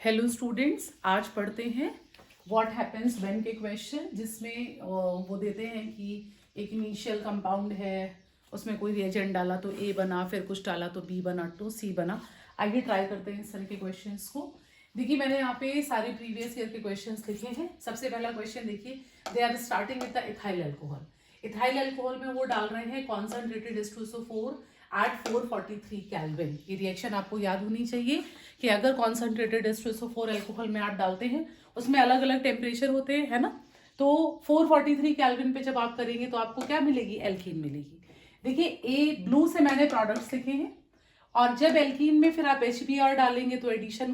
Hello students, आज पढ़ते हैं व्हाट हैपेंस व्हेन के क्वेश्चन, जिसमें वो देते हैं कि एक इनिशियल कंपाउंड है, उसमें कोई रिएजेंट डाला तो ए बना, फिर कुछ डाला तो बी बना तो सी बना। आइए ट्राई करते हैं इस तरह के क्वेश्चंस को। देखिए, मैंने यहाँ पे सारे प्रीवियस ईयर के क्वेश्चंस लिखे हैं। सबसे पहला क्वेश्चन देखिए, they are starting with the ethyl alcohol. Ethyl alcohol में वो डाल रहे हैं कॉन्सेंट्रेटेड H2SO4 एट 443 केल्विन। ये रिएक्शन आपको याद होनी चाहिए कि अगर कॉन्सेंट्रेटेड H2SO4 अल्कोहल में आप डालते हैं, उसमें अलग अलग टेम्परेचर होते हैं, है ना। तो 443 केल्विन पे जब आप करेंगे तो आपको क्या मिलेगी? एल्कीन मिलेगी। देखिए, ए ब्लू से मैंने प्रोडक्ट्स लिखे हैं, और जब एल्कीन में फिर आप HBr डालेंगे तो एडिशन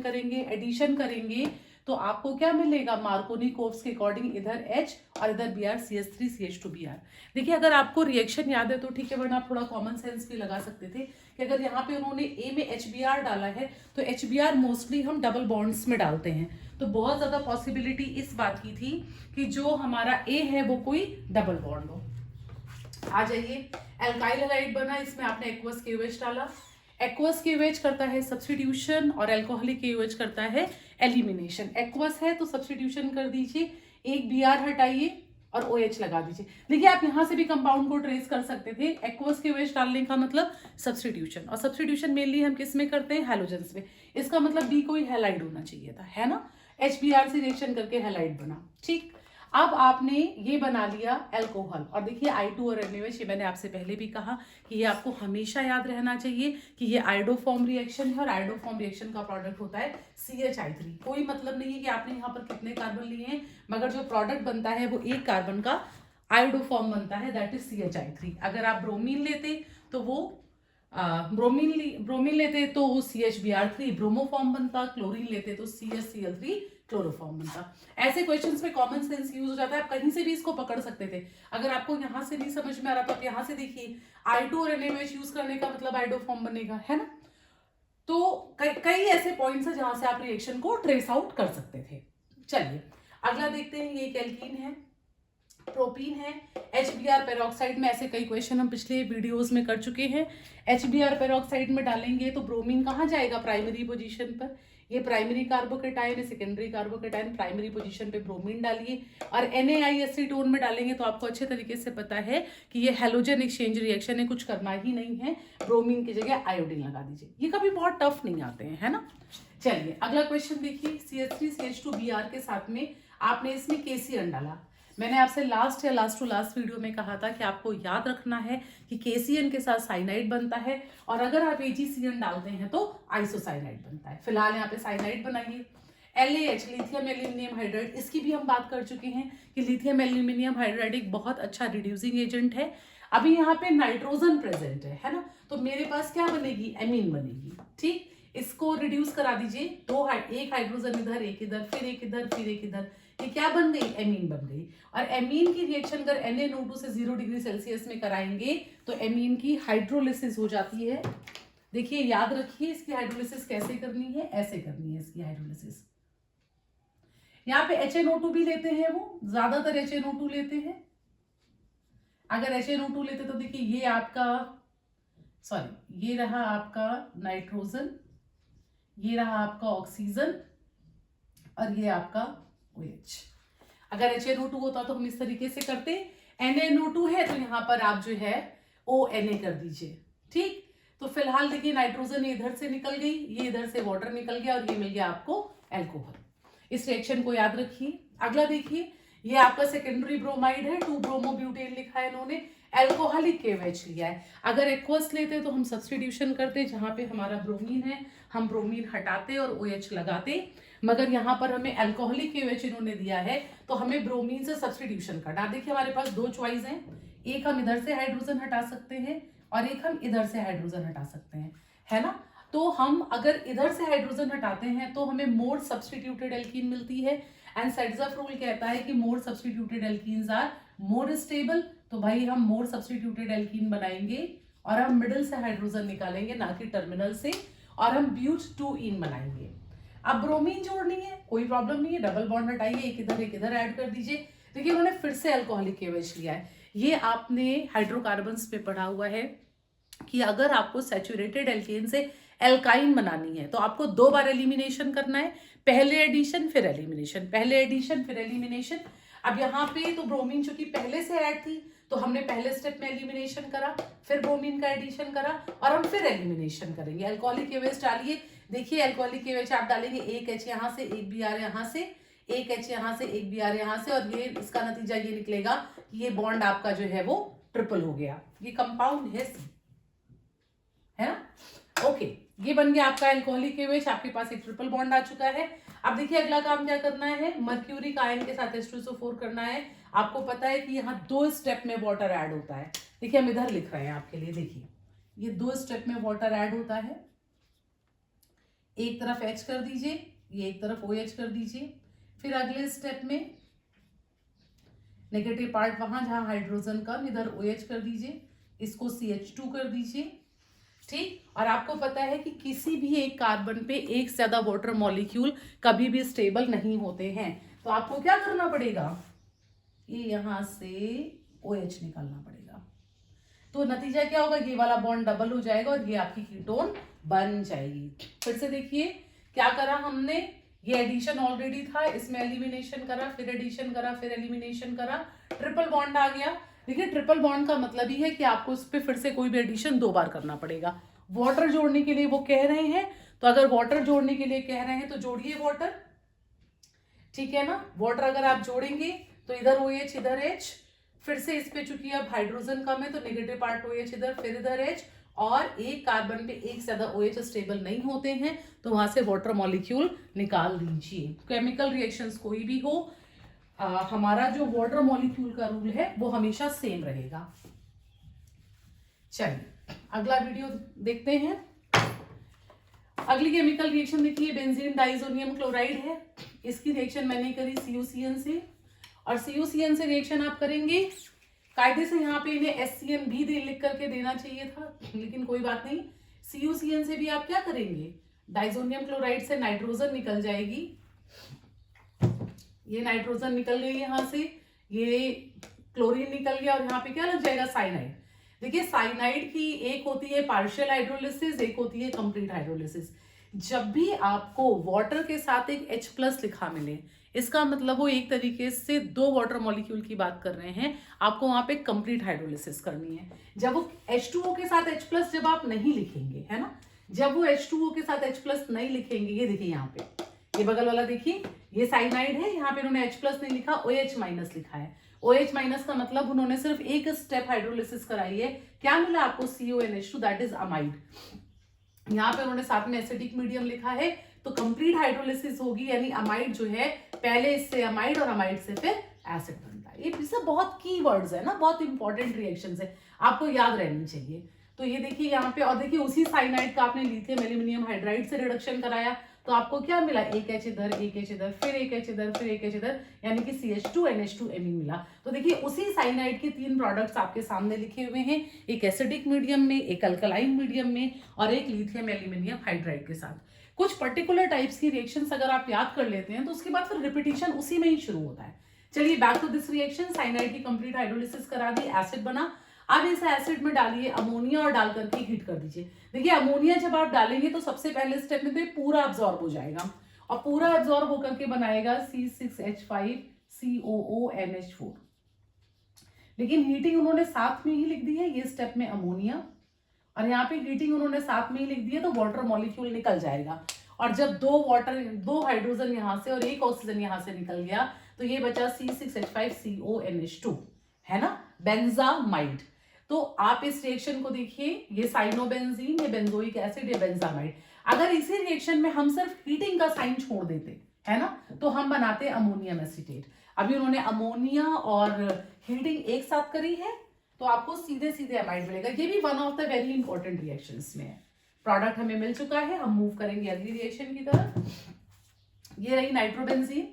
करेंगे तो आपको क्या मिलेगा? मार्कोनी-कोव्स के अकॉर्डिंग इधर H और इधर Br CH3 CH2Br। देखिए, अगर आपको रिएक्शन याद है तो ठीक है, वरना आप थोड़ा कॉमन सेंस भी लगा सकते थे कि अगर यहाँ पे उन्होंने A में HBr डाला है तो HBr मोस्टली हम डबल बॉन्ड्स में डालते हैं, तो बहुत ज्यादा पॉसिबिलिटी इस बात की थी कि जो हमारा A है वो कोई डबल बॉन्ड हो। आ जाइए, एल्काइल हैलाइड बना, इसमें आपने एक्वस KOH डाला। एक्वस KOH करता है सब्स्टिट्यूशन और एल्कोहलिक KOH करता है एलिमिनेशन। एक्वस है तो सब्स्टिट्यूशन कर दीजिए, एक Br हटाइए और OH लगा दीजिए। देखिए, आप यहां से भी कंपाउंड को ट्रेस कर सकते थे। एक्वस KOH डालने का मतलब सब्स्टिट्यूशन, और सब्स्टिट्यूशन मेनली हम किस में करते हैं? हैलोजेंस में। इसका मतलब B कोई हैलाइड होना चाहिए था, है ना। HBr से रिएक्शन करके हैलाइड बना, ठीक। अब आपने ये बना लिया अल्कोहल, और देखिए I2 और NaOH, ये मैंने आपसे पहले भी कहा कि ये आपको हमेशा याद रहना चाहिए कि ये आयोडोफॉर्म रिएक्शन है, और आयोडोफॉर्म रिएक्शन का प्रोडक्ट होता है CHI3। कोई मतलब नहीं है कि आपने यहाँ पर कितने कार्बन लिए हैं, मगर जो प्रोडक्ट बनता है वो एक कार्बन का आयोडोफॉर्म बनता है, दैट इज CHI3। अगर आप ब्रोमीन लेते तो वो ब्रोमीन लेते तो CHBr3 ब्रोमोफॉर्म बनता, क्लोरीन लेते तो CHCl3 क्लोरोफॉर्म बनता। ऐसे क्वेश्चंस में कॉमन सेंस यूज हो जाता है, आप कहीं से भी इसको पकड़ सकते थे। अगर आपको यहाँ से नहीं समझ में आ रहा तो आप यहाँ से देखिए, I2 और NaOH यूज करने का मतलब आयोडोफॉर्म बनेगा, है ना। तो कई ऐसे पॉइंट्स है जहां से आप रिएक्शन को ट्रेस आउट कर सकते थे। चलिए अगला देखते हैं, ये एक एल्कीन है, प्रोपीन है। HBr पेरोक्साइड में ऐसे कई क्वेश्चन हम पिछले वीडियोस में कर चुके हैं। HBr पेरोक्साइड में डालेंगे तो ब्रोमीन कहाँ जाएगा? प्राइमरी पोजीशन पर। ये प्राइमरी कार्बोकेटाइन है, सेकेंडरी कार्बोकेटाइन, प्राइमरी पोजीशन पे ब्रोमीन डालिए। और NaI एसीटोन में डालेंगे तो आपको अच्छे तरीके से पता है कि ये हेलोजन एक्सचेंज रिएक्शन है, कुछ करना ही नहीं है, ब्रोमीन की जगह आयोडीन लगा दीजिए। ये कभी बहुत टफ नहीं आते हैं, है ना। चलिए अगला क्वेश्चन देखिए, CH3 CH2Br के साथ में आपने इसमें KCN डाला। मैंने आपसे लास्ट टू लास्ट वीडियो में कहा था कि आपको याद रखना है कि KCN के साथ साइनाइड बनता है, और अगर आप AgCN डालते हैं तो आइसोसाइनाइड बनता है। फिलहाल यहाँ पे साइनाइड बनाइए। LaH लिथियम एल्यूमिनियम हाइड्राइड, इसकी भी हम बात कर चुके हैं कि लिथियम एल्यूमिनियम हाइड्राइड एक बहुत अच्छा रिड्यूसिंग एजेंट है। अभी यहाँ पे नाइट्रोजन प्रेजेंट है ना, तो मेरे पास क्या बनेगी? एमीन बनेगी, ठीक। इसको रिड्यूस करा दीजिए, एक हाइड्रोजन इधर, एक इधर, फिर एक इधर, फिर एक इधर, ये क्या बन गई? एमीन बन गई। और एमीन की रिएक्शन अगर NaNO2 से 0 डिग्री सेल्सियस में कराएंगे तो एमीन की हाइड्रोलिसिस हो जाती है। देखिए याद रखिए, इसकी हाइड्रोलिसिस कैसे करनी है? ऐसे करनी है इसकी हाइड्रोलिसिस। यहाँ पे HNO2 भी लेते हैं, वो ज्यादातर HNO2 लेते हैं। अगर HNO2 लेते तो देखिए ये आपका, सॉरी, ये रहा आपका नाइट्रोजन, ये रहा आपका ऑक्सीजन, और ये आपका OH। अगर HNO2 होता तो हम इस तरीके से करते। NaNO2 है तो यहाँ पर आप जो है ONA कर दीजिए, ठीक। तो फिलहाल देखिए, नाइट्रोजन इधर से निकल गई, ये इधर से वाटर निकल गया, और ये मिल गया आपको अल्कोहल। इस रिएक्शन को याद रखिए। अगला देखिए, ये आपका सेकेंडरी ब्रोमाइड है, 2 ब्रोमोब्यूटेन लिखा है इन्होंने, एल्कोहलिक KOH लिया है। अगर एक्वस लेते तो हम सब्स्टिट्यूशन करते, जहां पे हमारा ब्रोमीन है हम ब्रोमीन हटाते और OH लगाते, मगर यहाँ पर हमें अल्कोहलिक KOH इन्होंने दिया है तो हमें ब्रोमीन से सब्स्टिट्यूशन करना। देखिए हमारे पास दो चॉइस हैं, एक हम इधर से हाइड्रोजन हटा सकते हैं और एक हम इधर से हाइड्रोजन हटा सकते हैं, है ना। तो हम अगर इधर से हाइड्रोजन हटाते हैं तो हमें मोर सब्स्टिट्यूटेड एल्कीन मिलती है, एंड सेट्ज़फ रूल कहता है कि more substituted alkenes are more stable. तो भाई हम मोर सब्स्टिट्यूटेड एल्कीन बनाएंगे और हम मिडिल से हाइड्रोजन निकालेंगे, ना कि टर्मिनल से, और हम ब्यूट-2-ईन बनाएंगे। अब ब्रोमीन जोड़नी है, कोई प्रॉब्लम नहीं है, डबल बॉन्ड हटाइए, एक इधर ऐड कर दीजिए। देखिए उन्होंने फिर से अल्कोहलिक KOH लिया है। ये आपने हाइड्रोकार्बन्स पे पढ़ा हुआ है कि अगर आपको सैचुरेटेड एल्केन से एल्काइन बनानी है तो आपको 2 बार एलिमिनेशन करना है, पहले एडिशन फिर एलिमिनेशन, पहले एडिशन फिर एलिमिनेशन। अब यहाँ पे तो ब्रोमीन चूंकि पहले से ऐड थी तो हमने पहले स्टेप में एलिमिनेशन करा, फिर ब्रोमीन का एडिशन करा और हम फिर एलिमिनेशन करेंगे। अल्कोहलिक एवेज डालिए, देखिए अल्कोहलिक एवेज आप डालेंगे, एक H यहाँ से, एक Br यहाँ से, एक H यहाँ से, एक Br यहाँ से, और ये इसका नतीजा ये निकलेगा कि ये बॉन्ड आपका जो है वो ट्रिपल हो गया। ये कंपाउंड है ना। ओके, ये बन गया आपका अल्कोहलिक एवेज, आपके पास एक ट्रिपल बॉन्ड आ चुका है। अब देखिए अगला काम क्या करना है, मर्क्यूरिक आयन के साथ H2SO4 करना है। आपको पता है कि यहाँ 2 स्टेप में वाटर ऐड होता है। देखिए हम इधर लिख रहे हैं आपके लिए, देखिए ये 2 स्टेप में वाटर ऐड होता है। एक तरफ H कर दीजिए, ये एक तरफ OH कर दीजिए, फिर अगले स्टेप में नेगेटिव पार्ट वहां जहां हाइड्रोजन कम, इधर OH कर दीजिए, इसको CH2 कर दीजिए, ठीक। और आपको पता है कि किसी भी एक कार्बन पे एक से ज्यादा वाटर मॉलिक्यूल कभी भी स्टेबल नहीं होते हैं, तो आपको क्या करना पड़ेगा, ये यहां से OH निकालना पड़ेगा। तो नतीजा क्या होगा, ये वाला बॉन्ड डबल हो जाएगा और ये आपकी कीटोन बन जाएगी। फिर से देखिए क्या करा हमने, ये एडिशन ऑलरेडी था, इसमें एलिमिनेशन करा, फिर एडिशन करा, फिर एलिमिनेशन करा, ट्रिपल बॉन्ड आ गया। देखिए ट्रिपल बॉन्ड का मतलब ही है कि आपको इस पे फिर से कोई भी एडिशन 2 बार करना पड़ेगा। वाटर जोड़ने के लिए वो कह रहे हैं, तो अगर वाटर जोड़ने के लिए कह रहे हैं तो जोड़िए वाटर, ठीक है ना। वाटर अगर आप जोड़ेंगे तो इधर OH इधर H, फिर से इस पे चूंकि अब हाइड्रोजन कम है तो नेगेटिव पार्ट OH इधर, फिर इधर H, और एक कार्बन पे एक से ज्यादा OH स्टेबल नहीं होते हैं तो वहां से वाटर मॉलिक्यूल निकाल दीजिए। केमिकल रिएक्शंस कोई भी हो, हमारा जो वाटर मॉलिक्यूल का रूल है वो हमेशा सेम रहेगा। चलिए अगला वीडियो देखते हैं। अगली केमिकल रिएक्शन देखिए, बेंजीन डाइजोनियम क्लोराइड है। इसकी रिएक्शन मैंने करी CuCN से, और CuCN से रिएक्शन आप करेंगे, कायदे से यहाँ पे इन्हें SCN भी लिख करके देना चाहिए था, लेकिन कोई बात नहीं। CuCN से भी आप क्या करेंगे, डाइजोनियम क्लोराइड से नाइट्रोजन निकल जाएगी, ये नाइट्रोजन निकल गई यहाँ से, ये क्लोरीन निकल गया, और यहाँ पे क्या लग जाएगा, साइनाइड। देखिए साइनाइड की एक होती है पार्शियल हाइड्रोलिसिस, एक होती है कंप्लीट हाइड्रोलिसिस। जब भी आपको वाटर के साथ एक H+ लिखा मिले, इसका मतलब वो एक तरीके से 2 वाटर मॉलिक्यूल की बात कर रहे हैं, आपको वहां पे कंप्लीट हाइड्रोलिसिस करनी है। जब वो H2O के साथ H+ जब आप नहीं लिखेंगे, है ना, जब वो H2O के साथ H+ नहीं लिखेंगे, ये देखिए यहाँ पे ये बगल वाला देखिए, ये साइनाइड है, यहाँ पे उन्होंने H+ नहीं लिखा, OH- लिखा है। OH- का मतलब उन्होंने सिर्फ एक स्टेप हाइड्रोलिसिस कराई है, क्या मिला आपको, CONH2, दैट इज अमाइड। यहाँ पे उन्होंने साथ में एसिडिक मीडियम लिखा है, तो कंप्लीट हाइड्रोलिसिस होगी, यानी अमाइड जो है पहले इससे अमाइड और अमाइड से फिर एसिड बनता है। ये सब बहुत की वर्ड्स है ना, बहुत इंपॉर्टेंट रिएक्शंस है, आपको याद रहनी चाहिए। तो ये देखिए यहाँ पे, और देखिए उसी साइनाइड का आपने लिथियम एल्यूमिनियम हाइड्राइड से रिडक्शन कराया, तो आपको क्या मिला, एक H इधर, एक H इधर, फिर एक H इधर, फिर एक H इधर, यानी कि CH2 NH2 Ame मिला। तो देखिए उसी साइनाइड के 3 प्रोडक्ट्स आपके सामने लिखे हुए हैं, एक एसिडिक मीडियम में, एक अल्कलाइन मीडियम में, और एक लिथियम एल्यूमिनियम हाइड्राइड के साथ। कुछ पर्टिकुलर टाइप्स की रिएक्शंस अगर आप याद कर लेते हैं तो उसके बाद फिर रिपीटिशन उसी में ही शुरू होता है। चलिए back to this reaction, cyanide की कंप्लीट हाइड्रोलिसिस करा दी, एसिड बना। अब इस एसिड में डालिए अमोनिया और डाल करके हीट कर दीजिए। देखिए अमोनिया जब आप डालेंगे तो सबसे पहले स्टेप में तो ये पूरा अब्सॉर्ब हो जाएगा, और पूरा अब्सॉर्ब होकर के बनाएगा C6H5COONH4। लेकिन हीटिंग उन्होंने साथ में ही लिख दी है, ये स्टेप में अमोनिया, और यहाँ पे हीटिंग उन्होंने साथ में ही लिख दी है, तो वाटर मॉलिक्यूल निकल जाएगा। और जब 2 हाइड्रोजन यहाँ से और एक ऑक्सीजन यहाँ से निकल गया, तो ये बचा C6H5CONH2, है ना, बेंजामाइड। तो आप इस रिएक्शन को देखिए, ये साइनोबेंजीन, ये बेंजोइक एसिड, ये बेंजामाइड। अगर इसी रिएक्शन में हम सिर्फ हीटिंग का साइन छोड़ देते, है ना, तो हम बनाते अमोनियम एसीटेट। अभी उन्होंने अमोनिया और हीटिंग एक साथ करी है, तो आपको सीधे सीधे अमाइड मिलेगा। ये भी one of the very important reactions में है। प्रोडक्ट हमें मिल चुका है, हम मूव करेंगे अगली रिएक्शन की तरफ। ये रही नाइट्रोबेंजीन,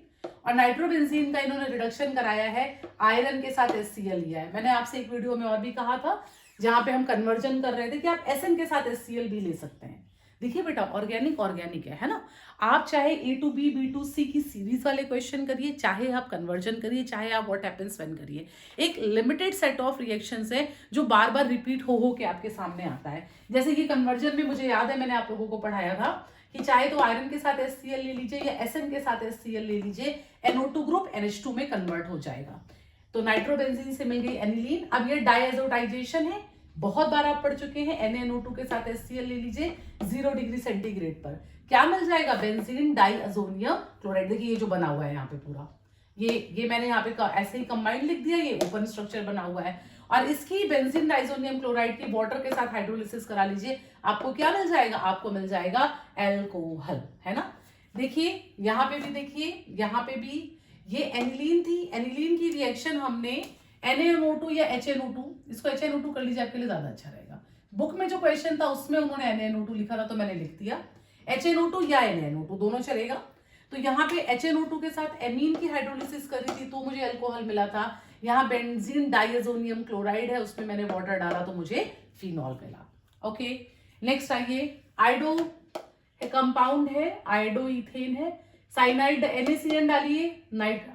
और नाइट्रोबेंजीन का इन्होंने रिडक्शन कराया है, आयरन के साथ HCl लिया है। मैंने आपसे एक वीडियो में और भी कहा था, जहां पे हम कन्वर्जन कर रहे थे कि आप SN के साथ HCl भी ले सकते हैं। देखिए बेटा ऑर्गेनिक ऑर्गेनिक है ना। आप चाहे A to B B to C की सीरीज वाले क्वेश्चन करिए, चाहे आप कन्वर्जन करिए, चाहे आप व्हाट हैपेंस व्हेन करिए, एक लिमिटेड सेट ऑफ रिएक्शंस है जो बार बार रिपीट हो के आपके सामने आता है। जैसे कि कन्वर्जन में मुझे याद है मैंने आप लोगों को पढ़ाया था कि चाहे तो आयरन के साथ HCl ले लीजिए या SN के साथ HCl ले लीजिए, NO2 ग्रुप NH2 में कन्वर्ट हो जाएगा। तो नाइट्रोबेंजीन से मिल गई एनिलीन। अब ये डायएजोटाइजेशन है, बहुत बार आप पढ़ चुके हैं। NaNO2 के साथ HCl ले लीजिए 0 डिग्री सेंटीग्रेड पर, क्या मिल जाएगा? Benzene diazonium chloride. देखिए ये जो बना हुआ है यहाँ पे पूरा, ये मैंने यहाँ पे ऐसे ही कंबाइंड लिख दिया, ये ओपन स्ट्रक्चर बना हुआ है। और इसकी बेंजीन डाइअजोनियम क्लोराइड की वाटर के साथ हाइड्रोलिसिस करा लीजिए, आपको क्या मिल जाएगा? आपको मिल जाएगा एल्कोहल, है ना। देखिए यहाँ पे भी, देखिए यहाँ पे भी ये एनिलीन थी। एनिलीन की रिएक्शन हमने NaNO2 या HNO2, इसको HNO2 कर लीजिए, आपके लिए ज्यादा अच्छा रहेगा। बुक में जो क्वेश्चन था उसमें उन्होंने NaNO2 लिखा था तो मैंने लिख दिया। HNO2 या NaNO2 दोनों चलेगा। तो यहाँ पे HNO2 के साथ एमीन की हाइड्रोलिसिस करी थी तो मुझे अल्कोहल मिला था। यहाँ बेंजीन डाइअजोनियम क्लोराइड है, उसमें मैंने वाटर डाला तो मुझे फिनॉल मिला। ओके, नेक्स्ट आइए, आइडो कंपाउंड है, आइडो इथेन है। साइनाइड NaCN डालिए,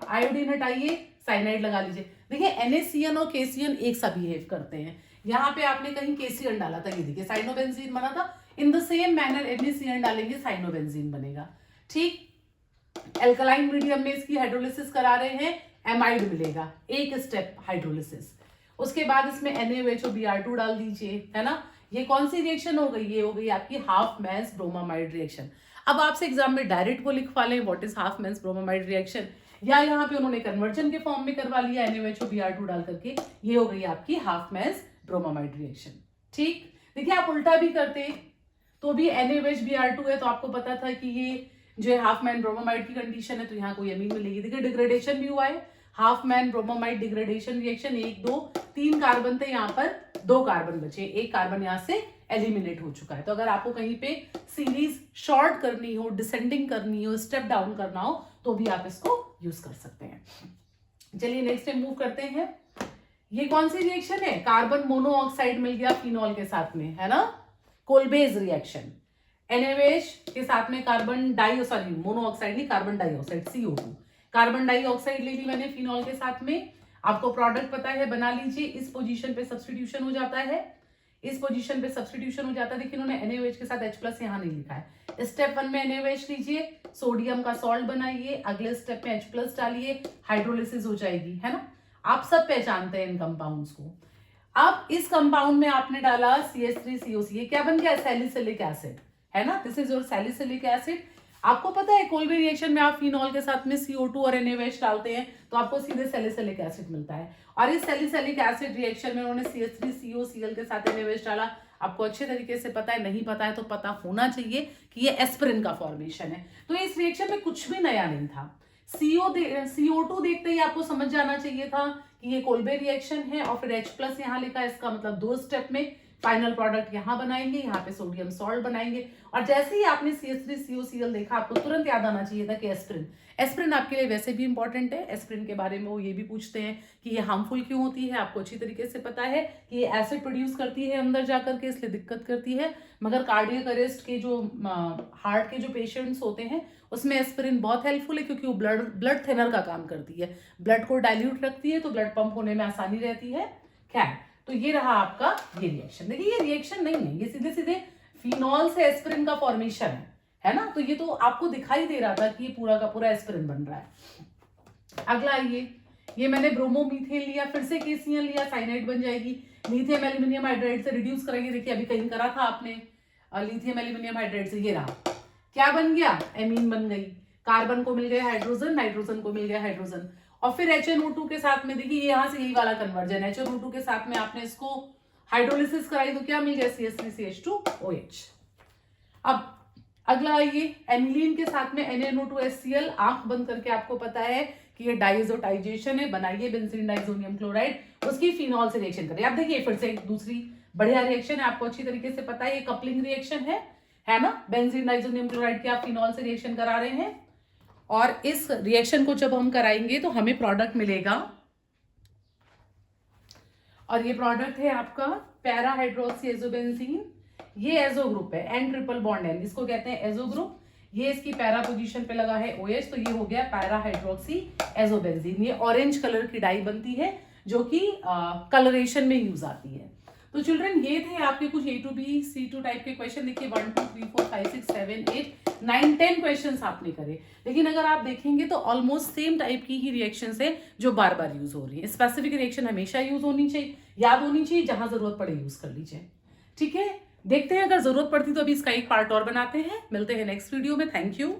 आयोडीन हटाइए, साइनाइड लगा लीजिए। देखिए NaCN और KCN एक सा बिहेव करते हैं। यहाँ पे आपने कहीं KCN डाला था, ये देखिए साइनोबेंजीन बना था। In the same manner NaCN डालेंगे, साइनोबेंजीन बनेगा। ठीक, एल्कलाइन मीडियम में इसकी हाइड्रोलिसिस करा रहे हैं, एमाइड मिलेगा, एक स्टेप हाइड्रोलिसिस। उसके बाद इसमें NaOHO डाल दीजिए, है ना। ये कौन सी रिएक्शन हो गई? ये हो गई आपकी हाफ मैंस ब्रोमामाइड रिएक्शन। अब आपसे एग्जाम में डायरेक्ट वो लिखवा लें what is Hofmann's bromamide reaction, या यहाँ पे उन्होंने कन्वर्जन के फॉर्म में करवा लिया NaOHO डाल करके, ये हो गई आपकी हाफ मैंस ब्रोमामाइड रिएक्शन। ठीक, देखिए आप उल्टा भी करते तो भी NaOH है, तो आपको पता था कि ये जो हाफ मैन ब्रोमामाइड की कंडीशन है तो यहाँ कोई अमीन मिलेगी। देखिए डिग्रेडेशन भी हुआ है, half man bromamide degradation reaction, 1 2 3 carbon थे, यहाँ पर 2 कार्बन बचे, 1 कार्बन यहाँ से एलिमिनेट हो चुका है। तो अगर आपको कहीं पे सीरीज शॉर्ट करनी हो, डिसेंडिंग करनी हो, स्टेप डाउन करना हो तो भी आप इसको यूज कर सकते हैं। चलिए नेक्स्ट टाइम मूव करते हैं। ये कौन सी रिएक्शन है? कार्बन मोनोऑक्साइड मिल गया फिनॉल के साथ में, है ना, कोलबेज रिएक्शन। NaOH के साथ में कार्बन मोनोऑक्साइड नहीं, carbon dioxide CO2, carbon dioxide ले ली मैंने फिनॉल के साथ में। आपको प्रोडक्ट पता है, बना लीजिए। इस पोजीशन पे सब्स्टिट्यूशन हो जाता है, इस पोजीशन पे सब्स्टिट्यूशन हो जाता है। देखिए इन्होंने NaOH के साथ H+ यहाँ नहीं लिखा है। स्टेप 1 में NaOH लीजिए, सोडियम का सॉल्ट बनाइए, अगले स्टेप में H+ डालिए, हाइड्रोलिसिस हो जाएगी, है ना। आप सब पहचानते हैं इन कंपाउंड्स को। अब इस कंपाउंड में आपने डाला CH3COC, ये क्या बन गया? सैलिसिलिक एसिड, है ना। This is your salicylic acid. आपको पता है कोई भी रिएक्शन में आप फिनॉल के साथ में CO2 और NaOH डालते हैं तो आपको सीधे सैलिसिलिक एसिड मिलता है। और इस सैलिसिलिक एसिड रिएक्शन में उन्होंने CH3COCl के साथ NaOH डाला। आपको अच्छे तरीके से पता है, नहीं पता है तो पता होना चाहिए कि ये एस्पिरिन का फॉर्मेशन है। तो इस रिएक्शन में कुछ भी नया नहीं था। CO2 देखते ही आपको समझ जाना चाहिए था कि ये कोल्बे रिएक्शन है। और फिर H+ यहाँ लिखा है, इसका मतलब 2 स्टेप में फाइनल प्रोडक्ट यहाँ बनाएंगे, यहाँ पे सोडियम सॉल्ट बनाएंगे। और जैसे ही आपने CH3COCl देखा आपको तुरंत याद आना चाहिए था कि एस्पिरिन आपके लिए वैसे भी इंपॉर्टेंट है। एस्पिरिन के बारे में वो ये भी पूछते हैं कि ये हार्मफुल क्यों होती है। आपको अच्छी तरीके से पता है कि ये एसिड प्रोड्यूस करती है अंदर जाकर के, इसलिए दिक्कत करती है। मगर कार्डियक अरेस्ट के जो हार्ट के जो पेशेंट्स होते हैं उसमें एस्पिरिन बहुत हेल्पफुल है, क्योंकि वो ब्लड थिनर का काम करती है, ब्लड को डाइल्यूट रखती है, तो ब्लड पंप होने में आसानी रहती है। खैर, तो ये रहा आपका ये रिएक्शन। देखिए ये रिएक्शन नहीं है, ये सीधे सीधे फिनॉल से एस्पिरिन का फॉर्मेशन है ना। तो ये तो आपको दिखाई दे रहा था कि ये पूरा का पूरा एस्पिरिन बन रहा है। अगला ये मैंने ब्रोमोमीथेन लिया, फिर से KCl लिया, साइनाइड बन जाएगी। लिथियम एल्यूमिनियम हाइड्राइड से रिड्यूस कराइए। देखिए अभी कहीं करा था आपने लिथियम एल्यूमिनियम हाइड्राइड से, ये रहा, क्या बन गया? एमीन बन गई। कार्बन को मिल गया हाइड्रोजन, नाइट्रोजन को मिल गया हाइड्रोजन। और फिर HNO2 के साथ में देखिए यहाँ से यही वाला कन्वर्जन, HNO2 के साथ में आपने इसको हाइड्रोलिसिस कराई तो क्या मिल गया? CH3CH2OH। अब अगला आइए, एनिलीन के साथ में NaNO2HCl, आंख बंद करके आपको पता है कि ये डाइएजोटाइजेशन है, बनाइए बेंजीन डाइजोनियम क्लोराइड, उसकी फिनॉल से रिएक्शन करिए। आप देखिए फिर से एक दूसरी बढ़िया रिएक्शन है, आपको अच्छी तरीके से पता है, ये कपलिंग रिएक्शन है ना। बेंजीन डाइजोनियम क्लोराइड के आप फिनॉल से रिएक्शन करा रहे हैं, और इस रिएक्शन को जब हम कराएंगे तो हमें प्रोडक्ट मिलेगा, और ये प्रोडक्ट है आपका पैरा हाइड्रोक्सी एजोबेंजीन। ये एजो ग्रुप है, एन ट्रिपल बॉन्ड एन, इसको कहते हैं एजो ग्रुप। ये इसकी पैरा पोजीशन पे लगा है OH, तो ये हो गया पैरा हाइड्रोक्सी एजोबेंजीन। ये ऑरेंज कलर की डाई बनती है जो कि कलरेशन में यूज आती है। तो चिल्ड्रन ये थे आपके कुछ A to B C2 type के क्वेश्चन। देखिए 1 2 3 4 5 6 7 8 9 10 क्वेश्चंस आपने करे, लेकिन अगर आप देखेंगे तो ऑलमोस्ट सेम टाइप की ही रिएक्शंस है जो बार बार यूज हो रही है। स्पेसिफिक रिएक्शन हमेशा यूज होनी चाहिए, याद होनी चाहिए, जहां जरूरत पड़े यूज कर लीजिए। ठीक है, देखते हैं अगर जरूरत पड़ती तो अभी इसका एक पार्ट और बनाते हैं। मिलते हैं नेक्स्ट वीडियो में। Thank you.